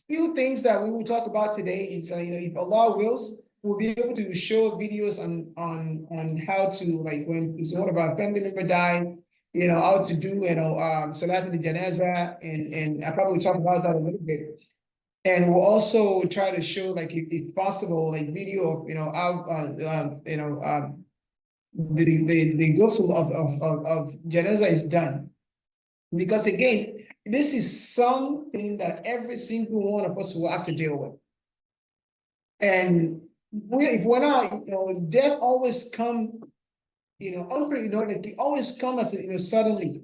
few things that we will talk about today is, if Allah wills, we'll be able to show videos on how to, like, when one of our family member died, how to do, Salat al-Janaza, and I probably talk about that a little bit. And we'll also try to show, like, if possible, like video of, how, the ghusl of Janaza is done. Because again, this is something that every single one of us will have to deal with. And if we're not, death always come, it always come as, suddenly.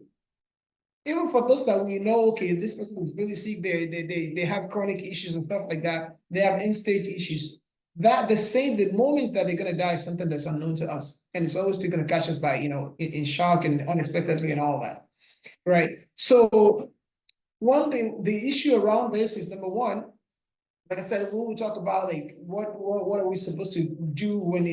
Even for those that we know, okay, this person is really sick, they have chronic issues and stuff like that, they have end-stage issues. That the moment that they're gonna die is something that's unknown to us. And it's always still gonna catch us by, in shock and unexpectedly and all that. Right. So one thing, the issue around this is, number one, like I said, when we talk about, like, what are we supposed to do when,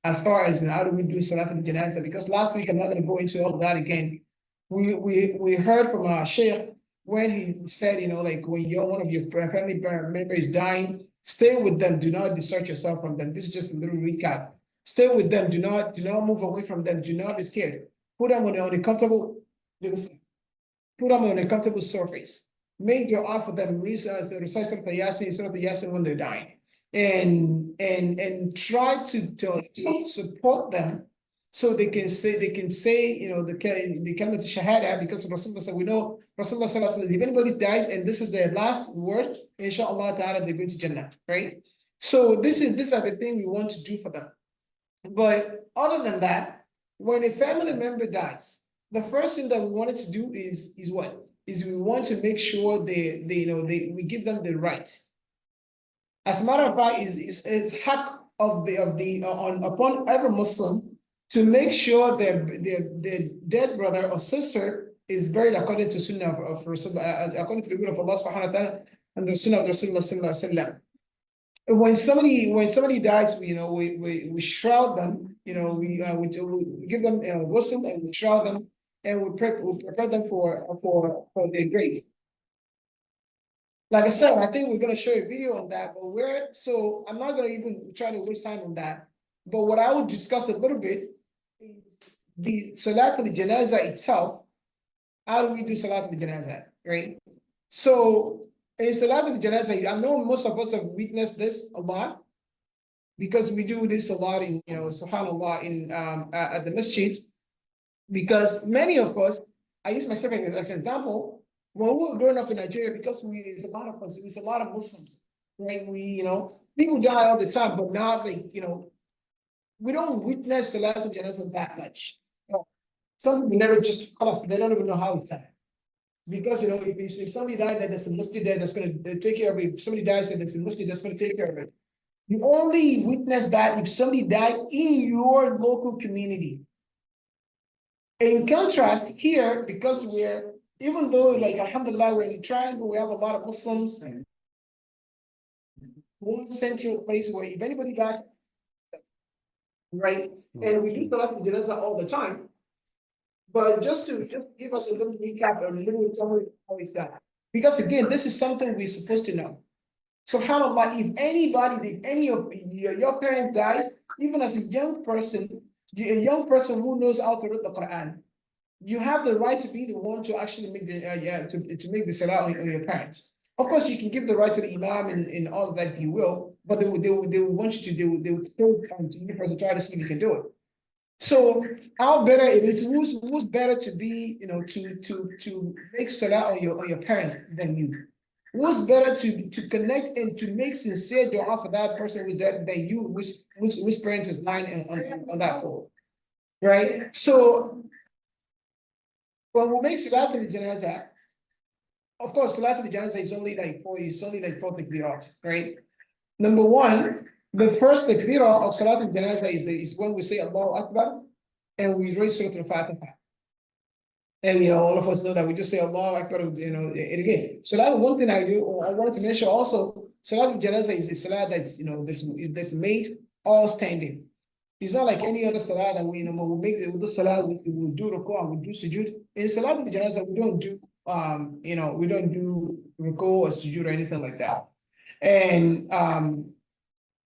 as far as, how do we do Salat al-Janaza? Because last week, I'm not going to go into all of that again. We heard from our Sheikh when he said, like, when one of your family member is dying, stay with them. Do not distort yourself from them. This is just a little recap. Stay with them. Do not move away from them. Do not be scared. Put them on a comfortable, surface. Make dua for them. Recite Surah Yasin when they're dying, and try to support them, so they can say the kalimat shahada, because Rasulullah said, we know Rasulullah said, if anybody dies and this is their last word, inshallah ta'ala, they're going to Jannah, right? So these are the things we want to do for them. But other than that, when a family member dies, the first thing that we wanted to do is what? Is we want to make sure we give them the right. As a matter of fact, it's haq upon every Muslim to make sure their dead brother or sister is buried according to Sunnah of Rasulullah, according to the will of Allah subhanahu wa ta'ala and the Sunnah of Rasulullah sallallahu alaihi wasallam. When somebody dies, we shroud them, we give them ghusl, and we shroud them, and we prepare them for their grave. Like I said, I think we're gonna show a video on that, but so I'm not gonna even try to waste time on that. But what I would discuss a little bit is the Salat al-Janaza itself. How do we do Salat al-Janaza, right? So in Salat al-Janaza, I know most of us have witnessed this a lot, because we do this a lot in, subhanAllah, in at the masjid. Because many of us, I use myself as an example, when we were growing up in Nigeria, because it's a lot of us, it's a lot of Muslims, right? People die all the time, but not like, we don't witness Salat al-Janaza that much. Some people never just call us, they don't even know how it's done. Because, if somebody died, there's a masjid there that's going to take care of it. If somebody dies, there's a masjid that's going to take care of it. You only witness that if somebody died in your local community. In contrast, here, because even though, like, alhamdulillah, we're in the triangle, we have a lot of Muslims, and one central place where if anybody dies, right, and we do Salat al-Janaza all the time. But just give us a little recap, or a little summary of how it's done. Because again, this is something we're supposed to know. SubhanAllah, if any of your parent dies, even as a young person who knows how to read the Quran, you have the right to be the one to actually make to make the salah on your parents. Of course, you can give the right to the imam and all of that if you will, but they will want you to do. They will still come to you person try to see if you can do it. So how better it is? Who's better to be, to make salah on your parents than you? Who's better to connect and to make sincere dua for that person who's dead than you, which parents is lying on that floor, right? So when we make Salat al-Janaza, of course, Salat al-Janaza is only like four takbirat, right? Number one, the first takbirah of Salat al-Janaza is when we say Allahu Akbar and we raise Surah al-Fatiha. And all of us know that we just say Allahu Akbar, it again. So that's one thing I wanted to mention also. Salat al-Janaza is a salat that's made all standing. It's not like any other salat that we make the salat, we do ruku and we do sujood. In Salat al-Janaza, we don't do you know, we don't do ruku or sujood or anything like that. And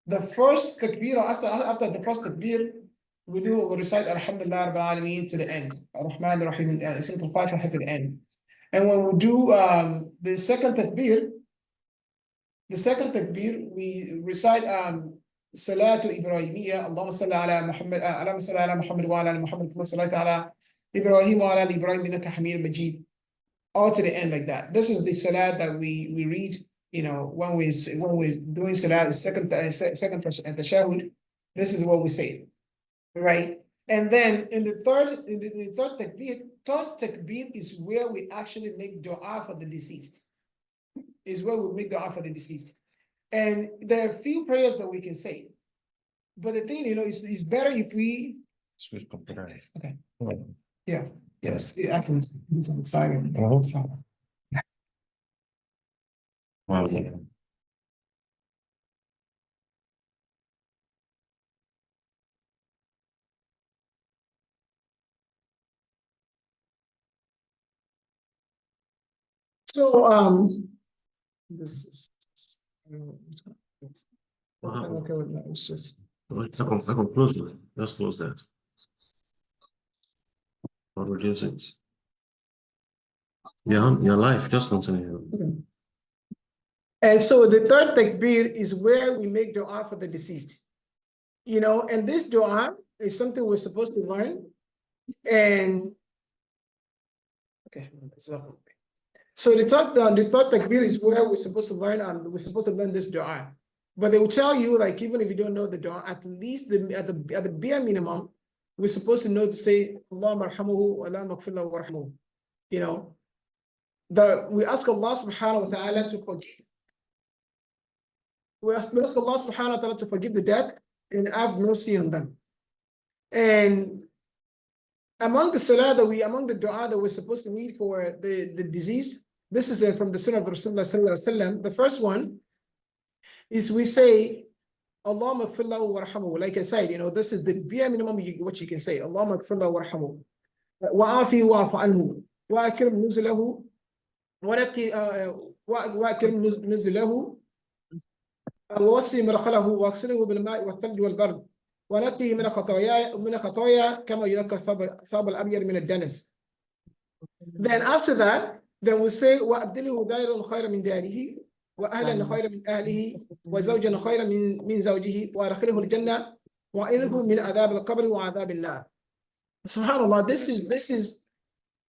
the first takbir, after the first takbir, we recite Alhamdulillah Rabbil Alameen to the end. Ar-Rahman Ar-Rahim, Surah Al-Fatiha to the end. And when we do the second takbir, we recite Salatul Ibrahimiyya, Allahumma salli ala Muhammad, Allahumma salli ala Muhammad wa ala Muhammad, wa salli ala Ibrahim wa ala Ibrahim innaka Hamid Majid, all to the end like that. This is the salat that we read, you know, when we're doing salat, the second tashahhud. This is what we say, right? And then in the third takbir is where we actually make dua for the deceased. Is where we make dua for the deceased. And there are a few prayers that we can say. But the thing, you know, it's better if we switch computers. Okay. Yeah. Yes. I can do some exciting. So this is okay with that. It's just Second, close it. Let's close that. Or reduce it. Yeah, your life, just continue. okay. And so the third takbir is where we make dua for the deceased. You know, and this dua is something we're supposed to learn. And okay, so the third takbir is where we're supposed to learn, we're supposed to learn this dua. But they will tell you, like, even if you don't know the dua, at least at the bare minimum, we're supposed to know to say Allahumma arhamuhu wa la maghfir lahu warhamhu. You know, we ask Allah subhanahu wa ta'ala to forgive. We ask Allah subhanahu wa ta'ala to forgive the dead and have mercy on them. And among the salah among the dua that we're supposed to read for the disease, this is from the Sunnah of Rasulullah sallallahu alaihi wasallam. The first one is we say, Allahumma ighfir lahu warhamhu. Like I said, you know, this is the bare minimum what you can say. Allahumma ighfir lahu warhamhu. Wa'afi wa'afu anhu. Wa'akrim nuzulahu. Wa'akrim nuzulahu. ووسع مدخله واغسله بالماء والثلج والبرد ونقيه من خطايا كما ينقى الثوب الأبيض من الدنس. Then after that, then we say وأبدله دائرا خيرا من داره وأهلا خيرا من أهله وزوجا خيرا من زوجه وأدخله الجنة وأعيذه من عذاب القبر وعذاب النار. Subhanallah, this is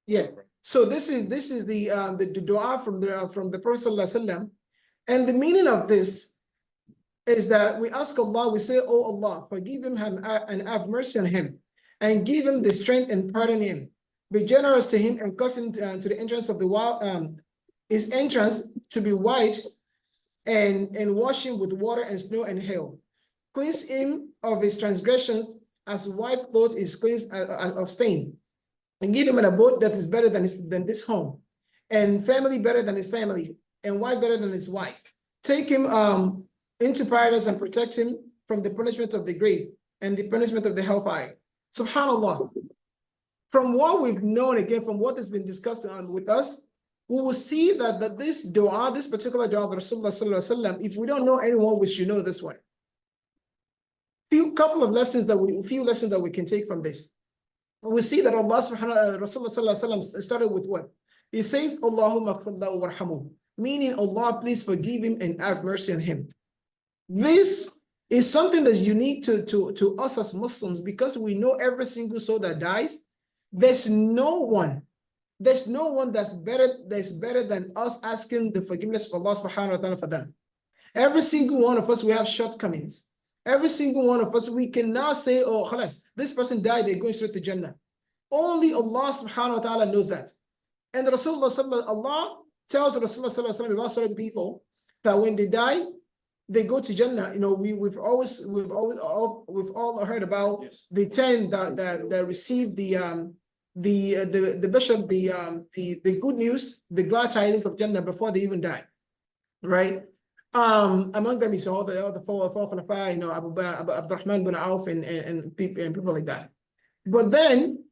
yeah. So this is the dua from the Prophet sallallahu alaihi wasallam, and the meaning of this is that we ask Allah, we say, oh Allah, forgive him and have mercy on him, and give him the strength and pardon him. Be generous to him and cause him to the entrance of his entrance to be white, and wash him with water and snow and hail. Cleanse him of his transgressions as white cloth is cleansed of stain, and give him an abode that is better than this home, and family better than his family, and wife better than his wife. Take him into paradise and protect him from the punishment of the grave and the punishment of the hellfire. Subhanallah. From what we've known, again, from what has been discussed with us, we will see that this dua, this particular dua of Rasulullah sallallahu alaihi wasallam, if we don't know anyone, we should know this one. Few lessons that we can take from this. We see that Allah Rasulullah sallallahu alaihi wasallam started with what? He says, Allahumma ighfir lahu warhamhu, meaning Allah, please forgive him and have mercy on him. This is something that's unique to us as Muslims, because we know every single soul that dies, there's no one that's better than us asking the forgiveness of Allah subhanahu wa ta'ala for them. Every single one of us, we have shortcomings. Every single one of us, we cannot say, oh, khalas, this person died, they're going straight to Jannah. Only Allah subhanahu wa ta'ala knows that. And Allah tells Rasulullah sallallahu alaihi wasallam about certain people that when they die, they go to Jannah. You know, we've all heard about the 10 that received the bishop, the good news, the glad tidings of Jannah before they even die, right? Among them is all the four Khulafa, you know, Abdurrahman bin Auf and people like that. But then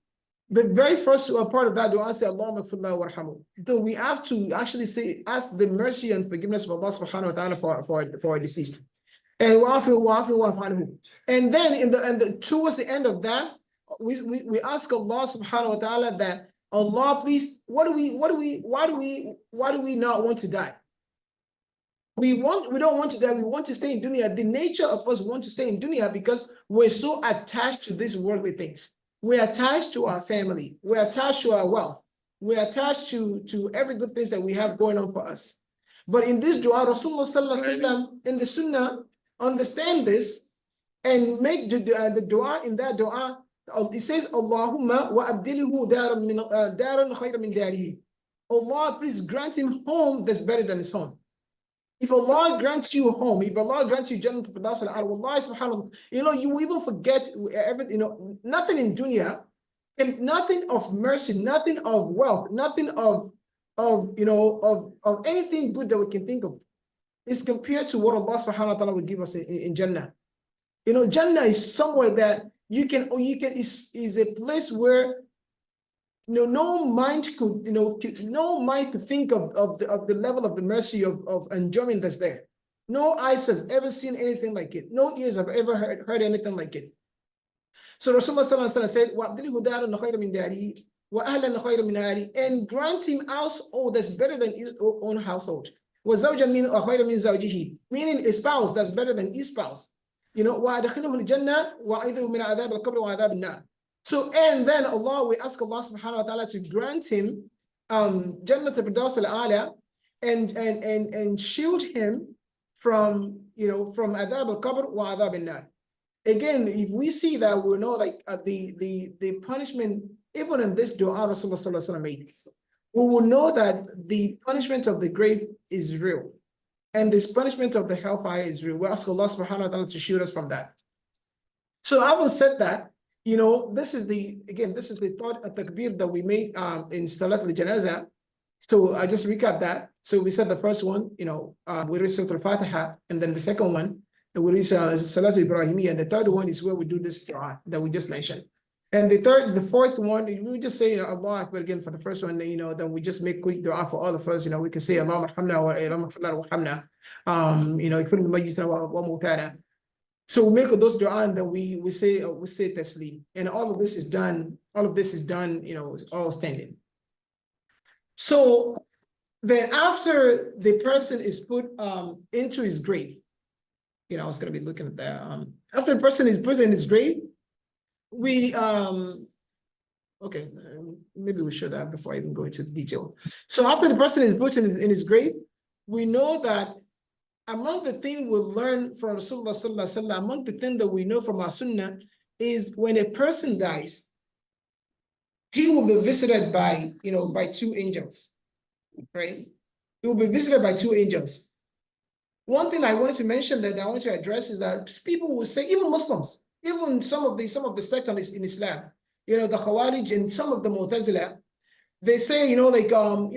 the very first part of that dua say Allahumma ighfirlahu warhamhu. So we have to actually say, ask the mercy and forgiveness of Allah subhanahu wa ta'ala for our deceased. And and then towards the end of that, we ask Allah subhanahu wa ta'ala that Allah, please, why do we not want to die? We don't want to die, we want to stay in dunya. The nature of us want to stay in dunya because we're so attached to these worldly things. We're attached to our family, we're attached to our wealth, we're attached to every good things that we have going on for us. But in this dua, Rasulullah sallallahu alaihi wasallam in the sunnah understand this and make the dua. In that dua, it says, Allahumma wa abdilhu daran khayran min darihi. Allah, please grant him home that's better than his home. If Allah grants you home, if Allah grants you Jannah for Allah subhanahu, you even forget everything, nothing in dunya, and nothing of mercy, nothing of wealth, nothing of anything good that we can think of is compared to what Allah subhanahu wa ta'ala would give us in Jannah. Jannah is somewhere that is a place where no mind could think of the level of the mercy of enjoyment that's there. No eyes has ever seen anything like it. No ears have ever heard anything like it. So Rasulullah sallallahu alaihi wasallam said, and grant him household that's better than his own household. Meaning a spouse that's better than his spouse. So, and then Allah, we ask Allah subhanahu wa ta'ala to grant him Jannat al-Firdaus al-A'la and shield him from adab al-qabr wa adab al-nar. Again, if we see that, we know the punishment, even in this dua Rasulullah sallallahu alaihi wasallam made, we will know that the punishment of the grave is real. And this punishment of the hellfire is real. We ask Allah subhanahu wa ta'ala to shield us from that. So having said that, this is the third takbir that we made in Salat al-Janaza. So I just recap that. So we said the first one, we read Surah al-Fatiha, and then the second one, we read Salat al-Ibrahimiyya, and the third one is where we do this dua that we just mentioned. And the fourth one, we just say Allah Akbar again for the first one, then we just make quick dua for all of us. We can say Allahumma arhamna wa rahmna, ikfir al-mayyitana wa mawtana. So we make those dua and then we say taslim. And all of this is done, all standing. So then after the person is put into his grave, I was gonna be looking at that. After the person is put in his grave, maybe we should have before I even go into the detail. So after the person is put in his grave, we know that among the things we learn from Rasulullah sallallahu alaihi wasallam, among the things that we know from our sunnah is when a person dies, he will be visited by two angels, right? He will be visited by two angels. One thing I wanted to mention that I want to address is that people will say, even Muslims, even some of the sects in Islam, the Khawarij and some of the Mu'tazila, they say, we don't even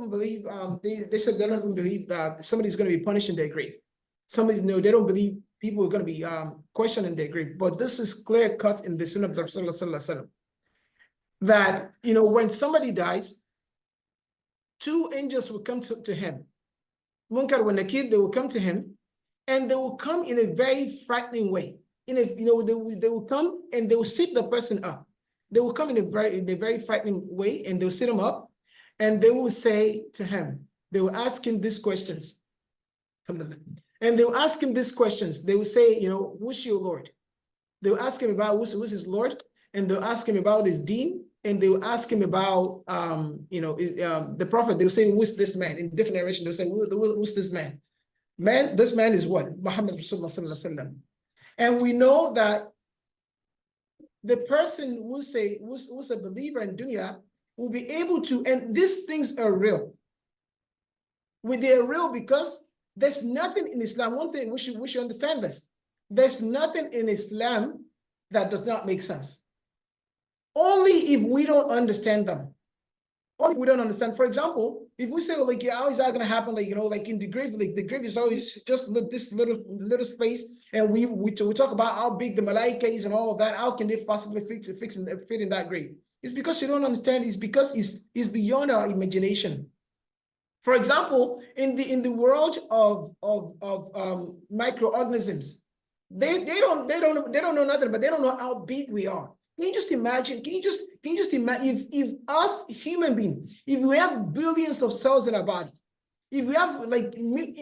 believe, they said they don't even believe that somebody's going to be punished in their grave. They don't believe people are going to be questioned in their grave. But this is clear cut in the Sunnah of the Rasulullah sallallahu alaihi wasallam, that, when somebody dies, two angels will come to him. Munkar wa Nakir, they will come to him, and they will come in a very frightening way. They will come and they will sit the person up. They will come in a very frightening way, and they'll sit him up, and they will say to him, they will ask him these questions. And they will ask him these questions. They will say, who's your Lord? They will ask him about who's his Lord, and they'll ask him about his deen, and they will ask him about the Prophet. They will say, who's this man? In different narration, they'll say, who's this man? This man is what? Muhammad Rasulullah sallallahu alaihi wasallam. And we know that the person who's a believer in dunya will be able to, and these things are real. They are real because there's nothing in Islam. One thing we should understand this. There's nothing in Islam that does not make sense. Only if we don't understand them. What we don't understand, for example, if we say, like, yeah, how is that going to happen? Like, like in the grave, like the grave is always just this little space, and we talk about how big the malaika is and all of that. How can they possibly fit in that grave? It's because you don't understand. It's because it's beyond our imagination. For example, in the world of microorganisms, they don't know nothing, but they don't know how big we are. Can you just imagine? Can you just imagine if us human beings, if we have billions of cells in our body, if we have like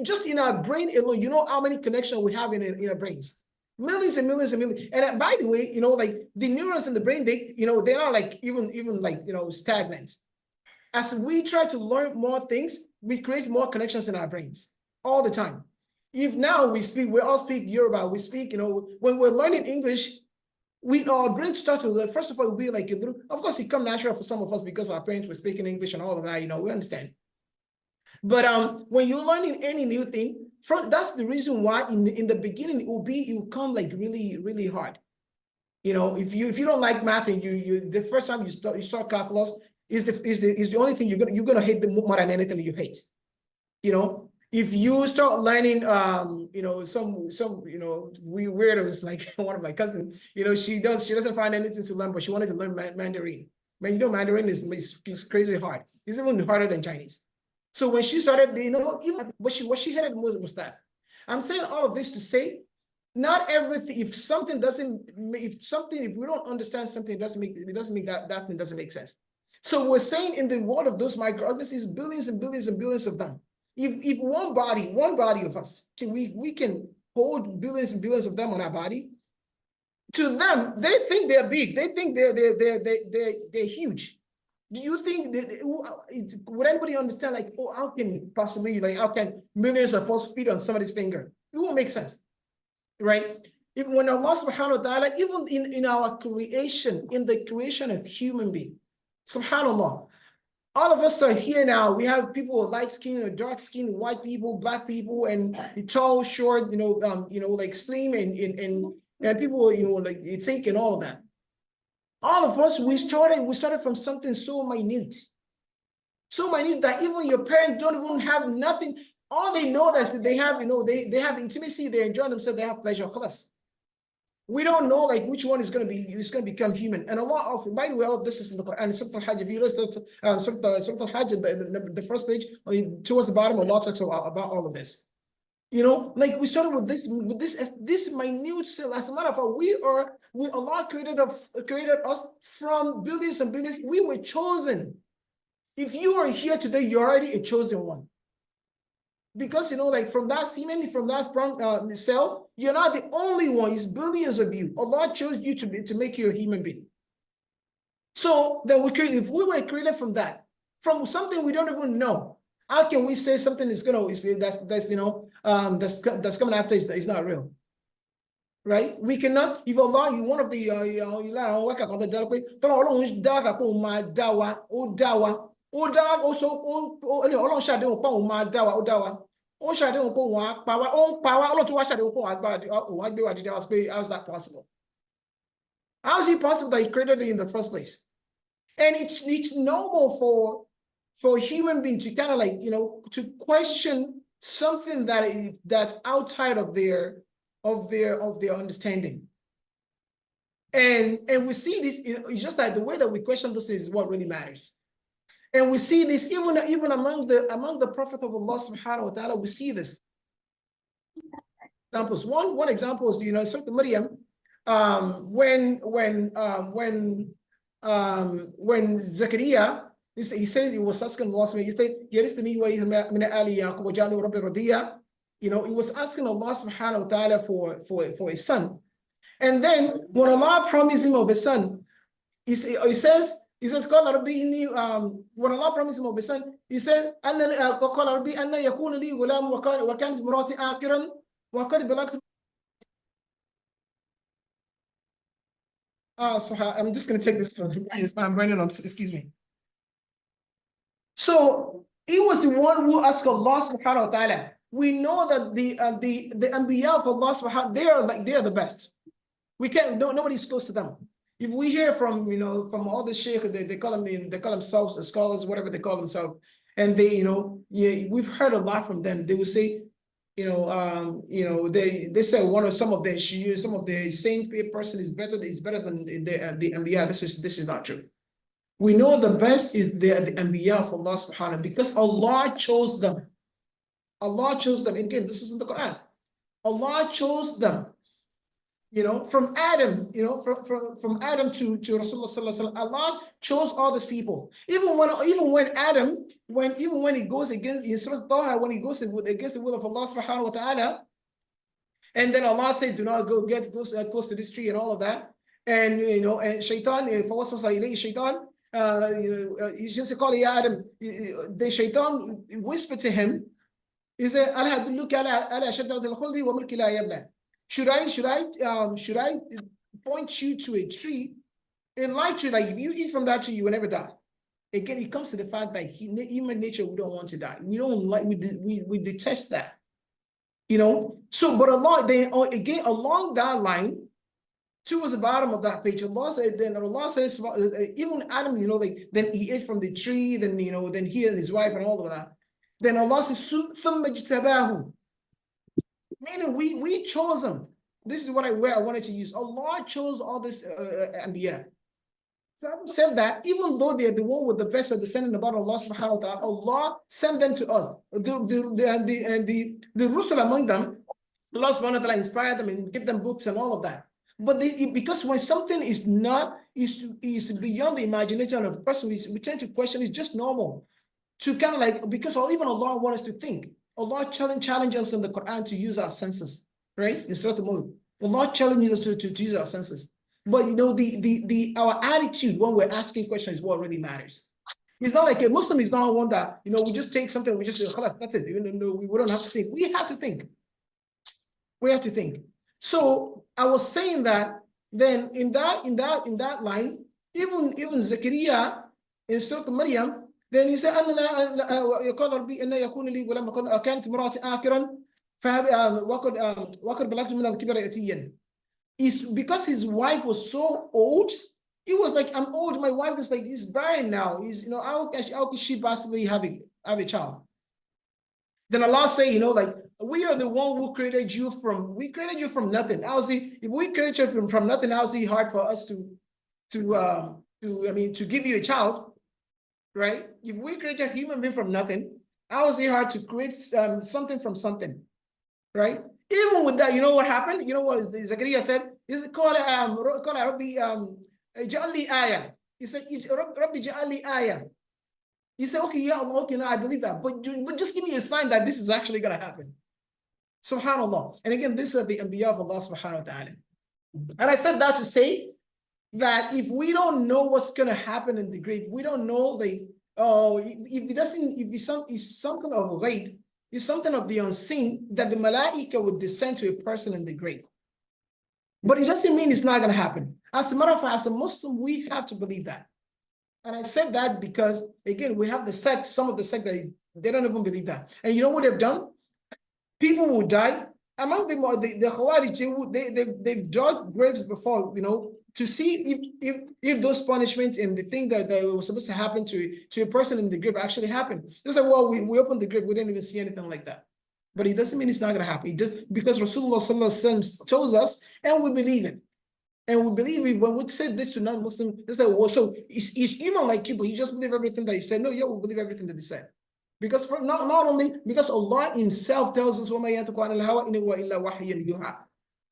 just in our brain alone, you know how many connections we have in our brains, millions and millions and millions. And by the way, like the neurons in the brain, they're not like even like stagnant. As we try to learn more things, we create more connections in our brains all the time. If now we all speak Yoruba, we speak, when we're learning English, our brains start to, first of all, it'll be like a little, of course, it come natural for some of us because our parents were speaking English and all of that, we understand. But when you're learning any new thing, that's the reason why in the beginning it will come like really, really hard. If you don't like math and you the first time you start calculus is the only thing you're gonna hate more than anything you hate. If you start learning, some weirdos like one of my cousins, she doesn't find anything to learn, but she wanted to learn Mandarin. Man, Mandarin is crazy hard. It's even harder than Chinese. So when she started, even what she hated most was that. I'm saying all of this to say, not everything. If we don't understand something, it doesn't make that thing doesn't make sense. So we're saying in the world of those microorganisms, billions and billions and billions of them. If one body of us, we can hold billions and billions of them on our body. To them, they think they're big. They think they're huge. Do you think would anybody understand, like, how can millions of us fit on somebody's finger? It won't make sense, right? When Allah subhanahu wa ta'ala, even in our creation, in the creation of human being, subhanallah, all of us are here now. We have people with light skin or dark skin, white people, black people, and tall, short, like slim and people, like thick and all of that. All of us, we started from something so minute that even your parents don't even have nothing. All they know is that they have, they have intimacy, they enjoy themselves, they have pleasure. We don't know like which one is going to become human. And by the way, all of this is in the Quran. Surah Al-Hajj, if you listen to Surah Al-Hajj, the first page, towards the bottom, Allah talks about all of this. Like we started with this minute cell. As a matter of fact, Allah created us from billions and billions. We were chosen. If you are here today, you're already a chosen one. Because like from that semen, from that sperm cell, you're not the only one. It's billions of you. Allah chose you to make you a human being. So then if we were created from that, from something we don't even know, how can we say something that's coming after is not real? Right? We cannot. If Allah, one of the how's that possible? How is it possible that he created it in the first place? And it's normal for human beings to kind of like, to question something that's outside of their understanding. And we see this, it's just like the way that we question those things is what really matters. And we see this even among the Prophet of Allah subhanahu wa ta'ala, we see this. Examples. One example is, Surah Maryam, when Zakaria, he says he was asking Allah, he said, he was asking Allah subhanahu wa ta'ala for a son. And then when Allah promised him of a son, he says, when Allah promised him of a son, he said, so I'm just going to take this. I'm running on, excuse me. So he was the one who asked Allah subhanahu wa ta'ala. We know that the Anbiya of Allah subhanahu, they are the best. Nobody's close to them. If we hear from, from all the sheikh, they call themselves scholars, whatever they call themselves, and they, yeah, we've heard a lot from them. They will say, they say some of the same person is better than the Anbiya. This is not true. We know the best is the Anbiya of Allah subhanahu, because Allah chose them. Allah chose them. Again, this is in the Quran. Allah chose them. From Adam, from Adam to Rasulullah sallallahu alaihi wasallam, Allah chose all these people. Even when Adam, when he goes against in Surah Taha, when he goes against the will of Allah subhanahu wa ta'ala, and then Allah said, do not go get close to this tree and all of that. And and Shaitan, Shaitan, he just called Adam. The Shaitan whispered to him, he said, should I point you to a tree, a light tree, like if you eat from that tree, you will never die. Again, it comes to the fact that human nature, we don't want to die. We don't like, we detest that. So, but Allah, then again, along that line, towards the bottom of that page, Allah says, even Adam, then he ate from the tree, then, then he and his wife and all of that. Then Allah says, meaning we chose them. This is where I wanted to use. Allah chose all this Anbiya. So I said that even though they're the one with the best understanding about Allah subhanahu wa ta'ala, Allah sent them to us. The Rusul among them, Allah subhanahu wa ta'ala inspired them and give them books and all of that. But because when something is beyond the imagination of a person, we tend to question it's just normal. To kind of like, because even Allah wants us to think. Allah challenges us in the Quran to use our senses, right? In Surah Al-Mulk, Allah challenges us to use our senses. But our attitude when we're asking questions is what really matters. It's not like a Muslim is not one that we just take something, we just say, that's it. We don't have to think. We have to think. We have to think. So I was saying that then in that line, even Zakaria in Surah Maryam, then he said, يقول ربي أن يكون لي غلام كانت امرأتي آكرا وقد بلغت من الكبر يتيا. Is because his wife was so old, he was like, I'm old, my wife is like, he's barren now. How could she possibly have a child? Then Allah say, like, we are the one who created you from nothing. If we created you from nothing, how is it hard for us to give you a child? Right? If we create a human being from nothing, how is it hard to create something from something? Right? Even with that, you know what happened? You know what Zakaria said? Is called Rabbi Ja'ali Ayah. He said, Rabbi Ja'ali Ayah. He said, okay, yeah, Allah, okay, no, I believe that. But just give me a sign that this is actually going to happen. Subhanallah. And again, this is the Anbiya of Allah subhanahu wa ta'ala. And I said that to say that if we don't know what's going to happen in the grave, we don't know if it's something of a ghaib, it's something of the unseen, that the malaika would descend to a person in the grave. But it doesn't mean it's not going to happen. As a matter of fact, as a Muslim, we have to believe that. And I said that because, again, we have some of the sect that they don't even believe that. And you know what they've done? People will die. Among them, the Khawarij, they've dug graves before, to see if those punishments and the thing that was supposed to happen to a person in the grave actually happened. They said, well, we opened the grave, we didn't even see anything like that. But it doesn't mean it's not going to happen. Just because Rasulullah sallallahu alaihi wasallam tells us, and we believe it. And we believe it. When we said this to non-Muslims, they say, well, so he's human like you, but you just believe everything that he said. No, yeah, we believe everything that he said. Because not only because Allah himself tells us,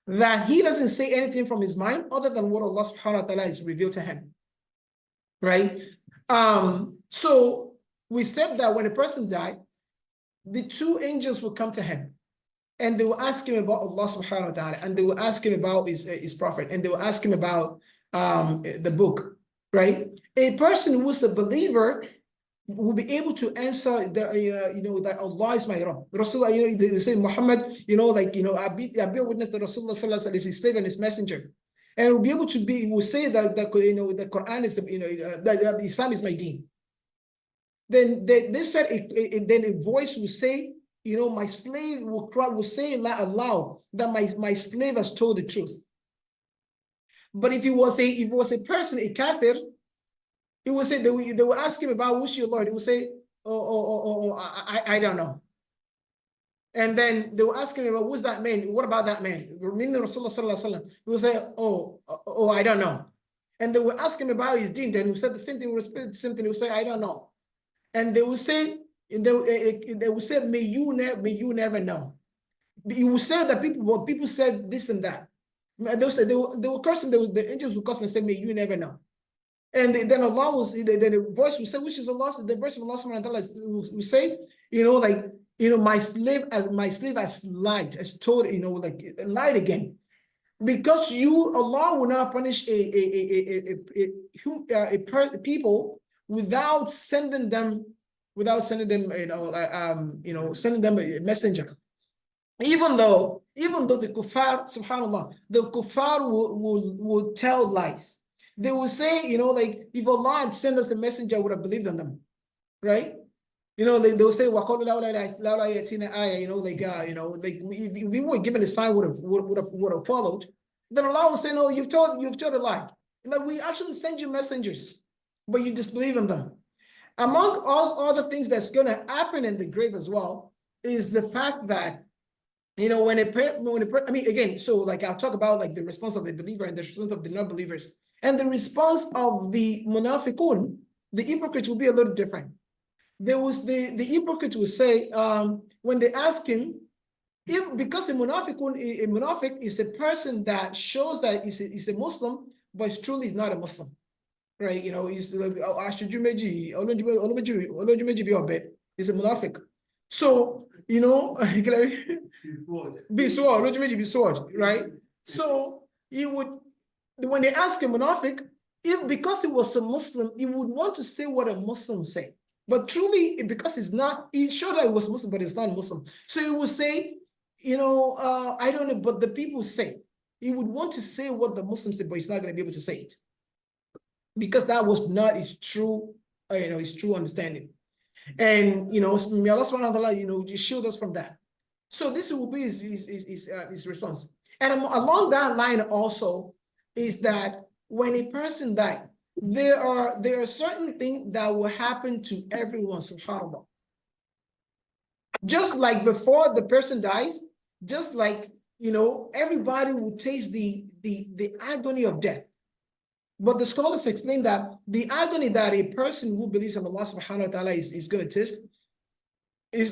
that he doesn't say anything from his mind other than what Allah subhanahu wa ta'ala has revealed to him. Right? So we said that when a person died, the two angels will come to him and they will ask him about Allah subhanahu wa ta'ala, and they will ask him about his prophet, and they will ask him about the book. Right? A person who's a believer will be able to answer that Allah is my Rabb. Rasulullah, they say Muhammad, I bear witness that Rasulullah sallallahu alaihi wasallam is his slave and his messenger, and will say that the Quran is that Islam is my deen. Then they said then a voice will say, my slave will say aloud that my slave has told the truth. But if it was a person, a kafir, he would say, they would ask him about who's your Lord. He would say, I don't know. And then they will ask him about who's that man? What about that man? Meaning Rasulullah sallallahu alaihi wasallam. He will say, I don't know. And they will ask him about his deen. Then he said the same thing. He will repeat the same thing. He will say, I don't know. And they will say, may you never know. You will say that people said this and that. They will say they will curse him. The angels will curse him and say, may you never know. And then Allah will, then the voice will say, which is Allah, the verse of Allah subhanahu wa ta'ala will say, my slave has lied, has told, lied again. Because Allah will not punish people without sending them, sending them a messenger. Even though the kuffar, subhanAllah, the kuffar will tell lies. They will say, if Allah had sent us a messenger, I would have believed in them, right? They will say, if we were given a sign, would have followed. Then Allah will say, no, you've told a lie. Like, we actually send you messengers, but you disbelieve in them. Among all other things that's going to happen in the grave as well is the fact that, I'll talk about like the response of the believer and the response of the non-believers. And the response of the munafiqun, the hypocrites, will be a little different. There was the hypocrite will say, when they ask him, because a munafiq is a person that shows that he's a Muslim, but truly is not a Muslim, right? He's like, he's a munafiq. So, be sword, right? So he would, when they ask a munafiq, because he was a Muslim, he would want to say what a Muslim say. But truly, because he showed that he was Muslim, but he's not Muslim. So he would say, I don't know, but the people say. He would want to say what the Muslims say, but he's not going to be able to say it. Because that was not his true, his true understanding. And, may Allah subhanahu wa ta'ala, just shield us from that. So this will be his response. And along that line also is that when a person dies, there are certain things that will happen to everyone, subhanAllah. Just like before the person dies, just like, everybody will taste the agony of death. But the scholars explain that the agony that a person who believes in Allah subhanahu wa ta'ala is going to taste,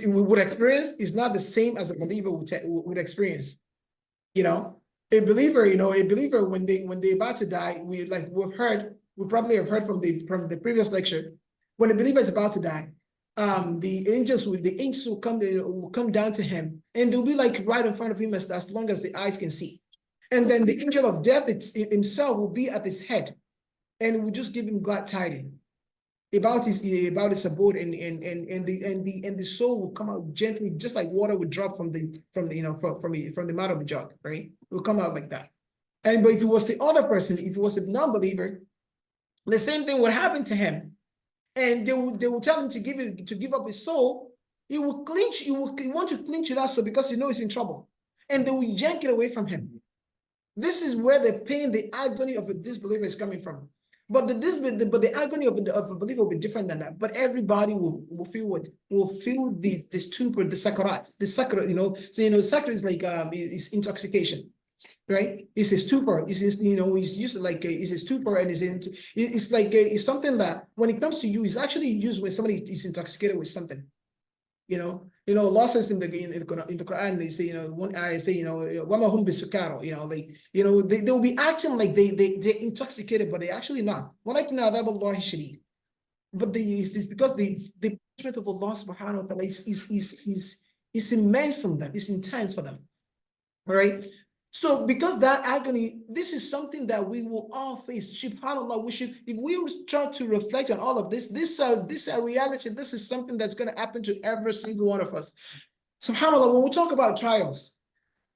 would experience, is not the same as a believer would experience. A believer when they're about to die, we probably have heard from the previous lecture, when a believer is about to die, the angels will come down to him, and they'll be like right in front of him as long as the eyes can see. And then the angel of death himself will be at his head, and will just give him glad tidings about his abode, and the soul will come out gently, just like water would drop from the mouth of the jug, right? It will come out like that. But if it was the other person, if it was a non-believer, the same thing would happen to him, and they will tell him to give up his soul. He will clinch. He want to clinch that soul because he knows he's in trouble, and they will yank it away from him. This is where the pain, the agony of a disbeliever is coming from. But the agony of a believer will be different than that. But everybody will feel the stupor, the sakarat, So sakarat is like is intoxication, right? It's a stupor. It's used like it's a stupor, and it's something that when it comes to you, it's actually used when somebody is intoxicated with something. Allah says in the Quran, they say, one ayah say, وَمَا هُمْ بِسُكَارَ, they will be acting like they're intoxicated, but they're actually not. وَلَكِنَّ عَذَابَ اللَّهِ شَدِيدٌ. But it's because the punishment of Allah subhanahu wa ta'ala is immense on them, it's intense for them. All right? So because that agony, this is something that we will all face. SubhanAllah, if we try to reflect on all of this reality, this is something that's going to happen to every single one of us. SubhanAllah, when we talk about trials,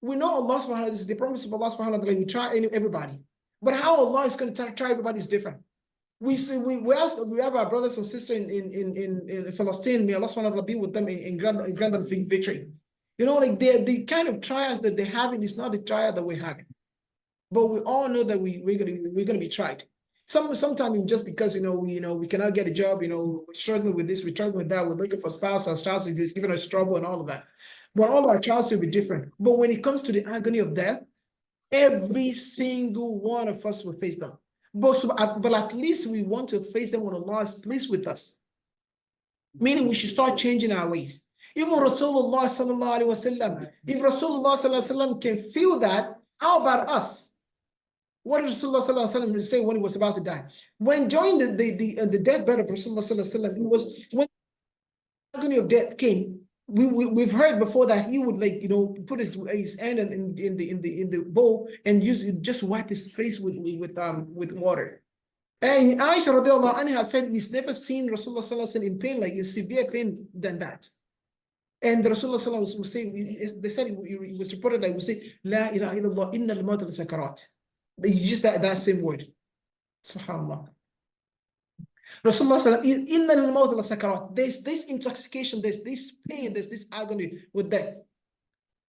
we know Allah subhanahu wa ta'ala, this is the promise of Allah subhanahu wa ta'ala, you try everybody. But how Allah is going to try everybody is different. We have our brothers and sisters in Palestine, may Allah subhanahu wa ta'ala be with them and grant them victory. The kind of trials that they're having is not the trial that we're having. but we all know that we're gonna be tried. Sometimes just because we cannot get a job, we're struggling with this, we're struggling with that, we're looking for spouse, our spouse is giving us trouble and all of that. But all our trials will be different. But when it comes to the agony of death, every single one of us will face them. But at least we want to face them when Allah is pleased with us. Meaning we should start changing our ways. Even Rasulullah sallallahu alaihi wasallam, if Rasulullah sallallahu alaihi wasallam can feel that, how about us? What did Rasulullah sallallahu alaihi wasallam say when he was about to die? When during the deathbed of Rasulullah sallallahu alaihi wasallam, it was when the agony of death came. We've heard before that he would put his hand in the bowl and just wipe his face with water. And Aisha radiallahu anha said he's never seen Rasulullah sallallahu alaihi wasallam in pain, like in severe pain than that. And the Rasulullah sallallahu alaihi wasallam would say, they said it was reported that he would say, La ilaha illallah inna al-maut al-sakarat. You use that same word. Subhanallah. Rasulullah sallallahu alaihi wasallam, inna al-maut al-sakarat. There's this intoxication, there's this pain, there's this agony with that.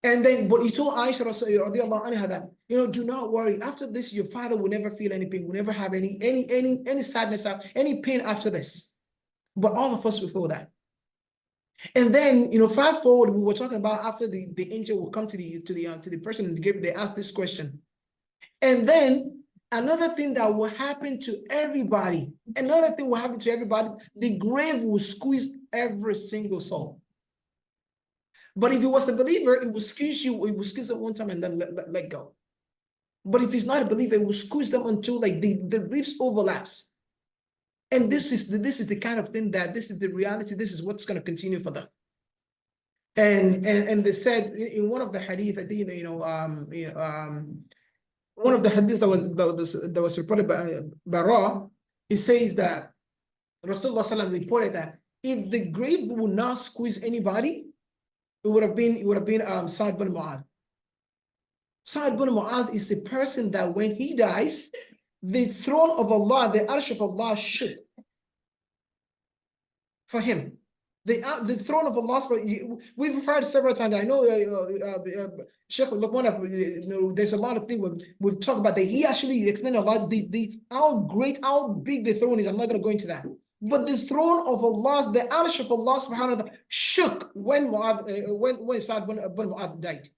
And then, but he told Aisha radiallahu anha that, do not worry. After this, your father will never feel any pain, will never have any sadness, any pain after this. But all of us will feel that. And then, fast forward, we were talking about after the angel will come to the person in the grave, they ask this question. And then another thing that will happen to everybody, the grave will squeeze every single soul. But if he was a believer, it will squeeze them one time and then let go. But if he's not a believer, it will squeeze them until the ribs overlaps. And this is the kind of thing that this is the reality. This is what's going to continue for them. And they said in one of the hadith, I think one of the hadiths that was reported by Bara, it says that Rasulullah sallallahu alaihi wasallam reported that if the grave would not squeeze anybody, it would have been Sa'd bin Mu'adh. Sa'd bin Mu'adh is the person that when he dies, the throne of Allah, the arsh of Allah shook for him. The throne of Allah, we've heard several times. I know Sheikh Luqman, there's a lot of things we've talked about that he actually explained a lot how big the throne is. I'm not going to go into that. But the throne of Allah, the arsh of Allah subhanahu wa ta'ala shook when Sa'd bin Mu'adh died.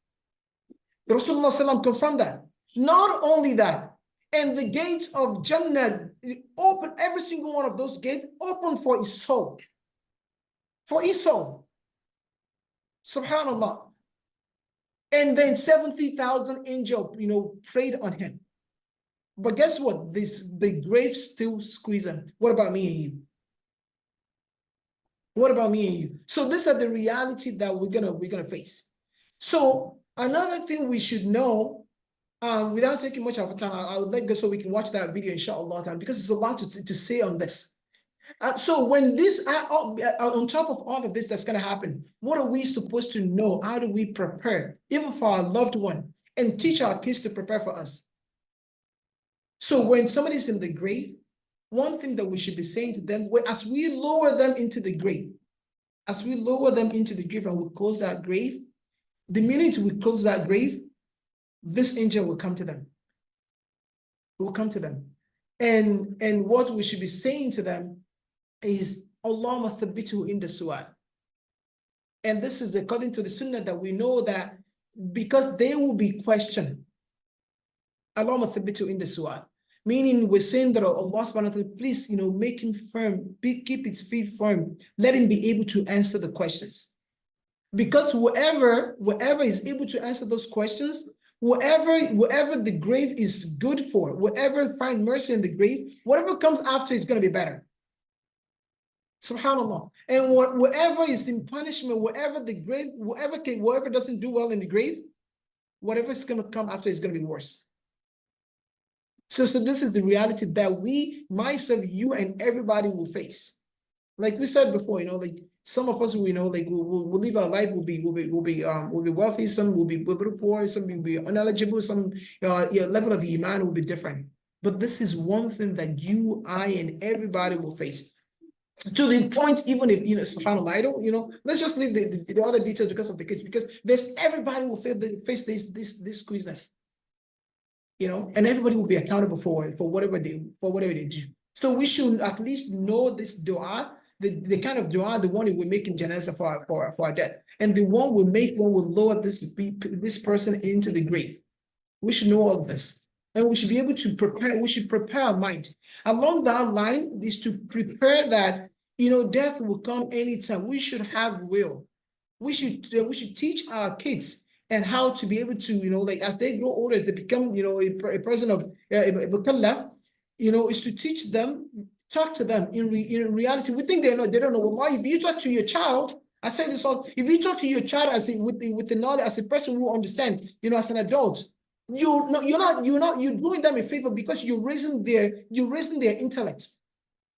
Rasulullah sallam confirmed that. Not only that, and the gates of Jannah open, every single one of those gates open for his soul. For his soul. Subhanallah. And then 70,000 angels, prayed on him. But guess what? The grave still squeezing. What about me and you? What about me and you? So these are the reality that we're gonna face. So another thing we should know, without taking much of our time, I would like to go so we can watch that video, inshallah, because there's a lot to say on this. So when this, on top of all of this that's gonna happen, what are we supposed to know? How do we prepare, even for our loved one, and teach our kids to prepare for us? So when somebody's in the grave, one thing that we should be saying to them, as we lower them into the grave, and we close that grave, the minute we close that grave, this angel will come to them. And what we should be saying to them is, Allahumma thabbitu in the su'al. And this is according to the sunnah that we know that because they will be questioned. Allahumma thabbitu in the su'al. Meaning we're saying that Allah subhanahu wa ta'ala, please, make him firm, keep his feet firm, let him be able to answer the questions. Because whoever is able to answer those questions, whoever the grave is good for, whoever find mercy in the grave, whatever comes after is going to be better. Subhanallah. And whatever is in punishment, whoever doesn't do well in the grave, whatever is going to come after is going to be worse. So this is the reality that we, myself, you, and everybody will face. Like we said before, some of us, we'll live our life, we'll be wealthy, some will be poor, some will be ineligible, some level of iman will be different. But this is one thing that you, I, and everybody will face. To the point, even if, subhanAllah, I don't, let's just leave the other details because of the kids, because everybody will face this squeezeness. and everybody will be accountable for whatever they do. So we should at least know this dua, the kind of dua, the one that we make in janazah for our death, and the one we make when we lower this person into the grave. We should know all of this. And we should be able to prepare, we should prepare our mind. Along that line is to prepare that, death will come anytime. We should have will. We should teach our kids and how to be able to, like as they grow older, as they become, a person of become left, is to teach them, talk to them in reality. We think they don't know. Why? If you talk to your child, I say this all, if you talk to your child with the knowledge, as a person who understands, as an adult, you're doing them a favor because you're raising their intellect.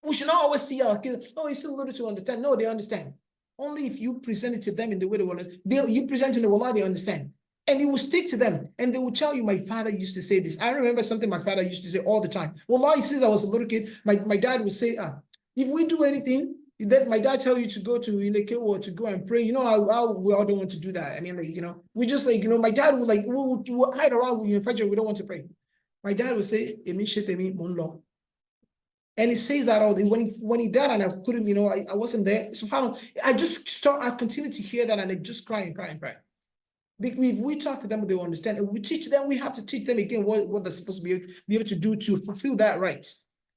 We should not always see our kids, oh, it's still little to understand. No, they understand. Only if you present it to them in the way they want to, you present it in the way they understand. And it will stick to them. And they will tell you, my father used to say this. I remember something my father used to say all the time. Well, since I was a little kid, my dad would say, if we do anything, that my dad tell you to go to or to go and pray, we all don't want to do that. I mean, we just my dad would we would hide around in Fajr, we don't want to pray. My dad would say, and he says that all day. When he died and I couldn't, I wasn't there. SubhanAllah, I continue to hear that and I just cry and cry and cry. If we talk to them, they will understand. If we teach them, we have to teach them again what they're supposed to be able to do to fulfill that right.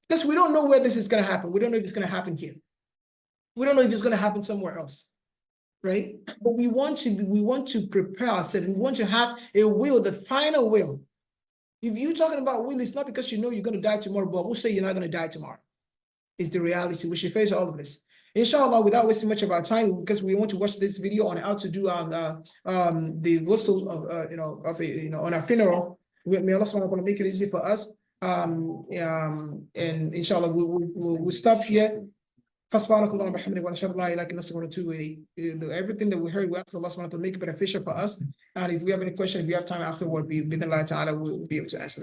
Because we don't know where this is going to happen. We don't know if it's going to happen here. We don't know if it's going to happen somewhere else, right? But we want to prepare ourselves. We want to have a will, the final will. If you're talking about will, it's not because you're going to die tomorrow, but we'll say you're not going to die tomorrow. It's the reality. We should face all of this. Inshallah, without wasting much of our time, because we want to watch this video on how to do the ghusl of on our funeral. May Allah subhanahu wa ta'ala make it easy for us. And inshallah, we'll stop here. Everything that we heard, we ask Allah subhanahu wa ta'ala to make it beneficial for us. And if we have any questions, if we have time afterward, we'll be able to answer them.